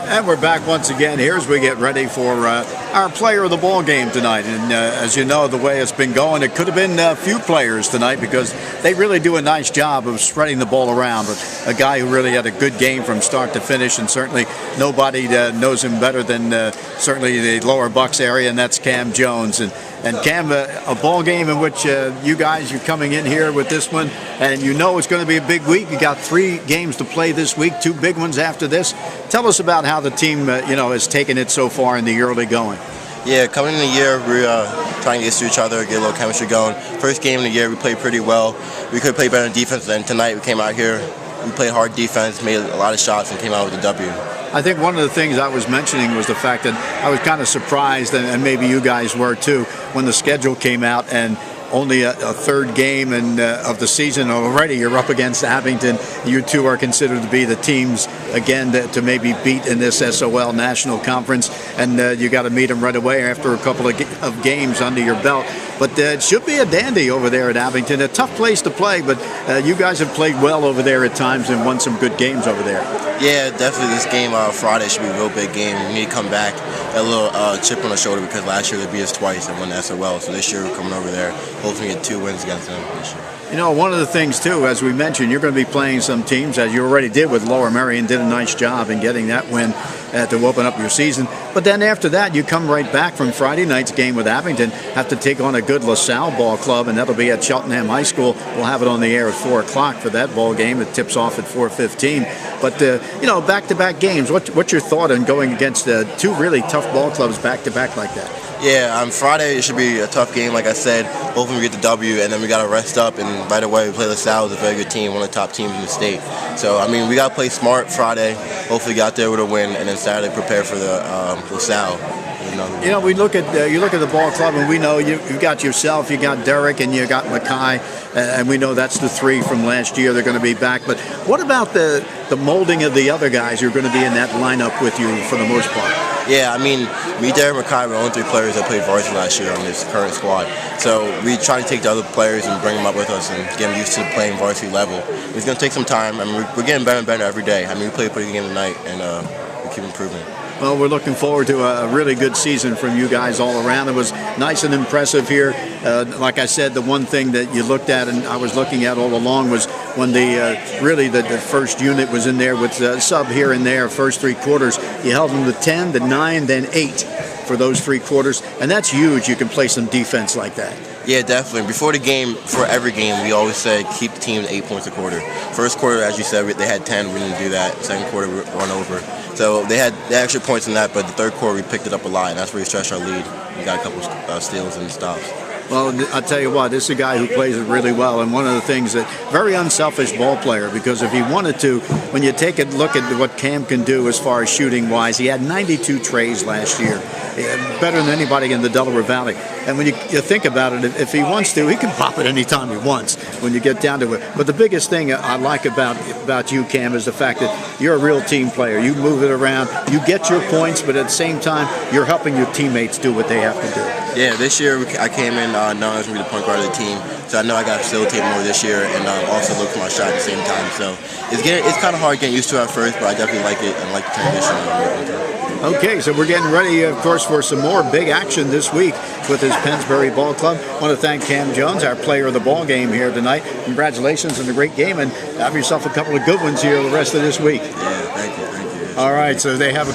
And we're back once again here as we get ready for our player of the ball game tonight. And as you know, the way it's been going, it could have been a few players tonight because they really do a nice job of spreading the ball around. But a guy who really had a good game from start to finish, and certainly nobody knows him better than certainly the lower Bucks area, and that's Cam Jones. And Cam, a ball game in which you guys are coming in here with this one, and you know it's going to be a big week. You got 3 games to play this week, 2 big ones after this. Tell us about how the team, has taken it so far in the early going. Yeah, coming in the year, we're trying to get to each other, get a little chemistry going. First game of the year, we played pretty well. We could play better in defense, than tonight we came out here. We played hard defense, made a lot of shots, and came out with a W. I think one of the things I was mentioning was the fact that I was kind of surprised, and maybe you guys were too, when the schedule came out and only a third game of the season already. You're up against Abington. You two are considered to be the teams, again, to maybe beat in this SOL National Conference. And you got to meet them right away after a couple of games under your belt. But it should be a dandy over there at Abington. A tough place to play, but you guys have played well over there at times and won some good games over there. Yeah, definitely this game Friday should be a real big game. We need to come back a little chip on the shoulder because last year they beat us twice and won the SOL. So this year we're coming over there, hopefully get 2 wins against them this year. You know, one of the things, too, as we mentioned, you're going to be playing some teams, as you already did with Lower Merion, did a nice job in getting that win to open up your season. But then after that, you come right back from Friday night's game with Abington, have to take on a good LaSalle ball club, and that'll be at Cheltenham High School. We'll have it on the air at 4 o'clock for that ball game. It tips off at 4:15. But, back-to-back games, what's your thought on going against 2 really tough ball clubs back-to-back like that? Yeah, on Friday it should be a tough game, like I said. Hopefully we get the W, and then we got to rest up, and right away we play LaSalle, is a very good team, one of the top teams in the state. So, we got to play smart Friday, hopefully get out there with a win, and then Saturday prepare for the LaSalle. We look at you look at the ball club, and we know you've got yourself, you got Derek, and you got Mackay, and we know that's the 3 from last year. They're going to be back. But what about the molding of the other guys who are going to be in that lineup with you for the most part? Yeah, me, Derek, Mackay were the only 3 players that played varsity last year on this current squad. So we try to take the other players and bring them up with us and get them used to playing varsity level. It's going to take some time. We're getting better and better every day. We played a pretty good game tonight, and we keep improving. Well, we're looking forward to a really good season from you guys all around. It was nice and impressive here. Like I said, the one thing that you looked at, and I was looking at all along, was when the first unit was in there with sub here and there, first 3 quarters. You held them to 10, to 9, then 8 for those 3 quarters, and that's huge. You can play some defense like that. Yeah, definitely. Before the game, for every game, we always said keep the team to 8 points a quarter. First quarter, as you said, they had 10. We didn't do that. Second quarter, we run over. So they had the extra points in that, but the third quarter, we picked it up a lot, and that's where we stretched our lead. We got a couple steals and stops. Well, I'll tell you what, this is a guy who plays it really well, and one of the things that, very unselfish ball player, because if he wanted to, when you take a look at what Cam can do as far as shooting-wise, he had 92 trays last year, better than anybody in the Delaware Valley. And when you think about it, if he wants to, he can pop it anytime he wants when you get down to it. But the biggest thing I like about you, Cam, is the fact that you're a real team player. You move it around, you get your points, but at the same time, you're helping your teammates do what they have to do. Yeah, this year I came in knowing I was going to be the point guard of the team, so I know I got to facilitate more this year and also look for my shot at the same time. So it's kind of hard getting used to it at first, but I definitely like it and like the transition. Okay, so we're getting ready, of course, for some more big action this week with his Pennsbury Ball Club. I want to thank Cam Jones, our player of the ball game here tonight. Congratulations on a great game, and have yourself a couple of good ones here the rest of this week. Yeah, thank you. All right, so they have a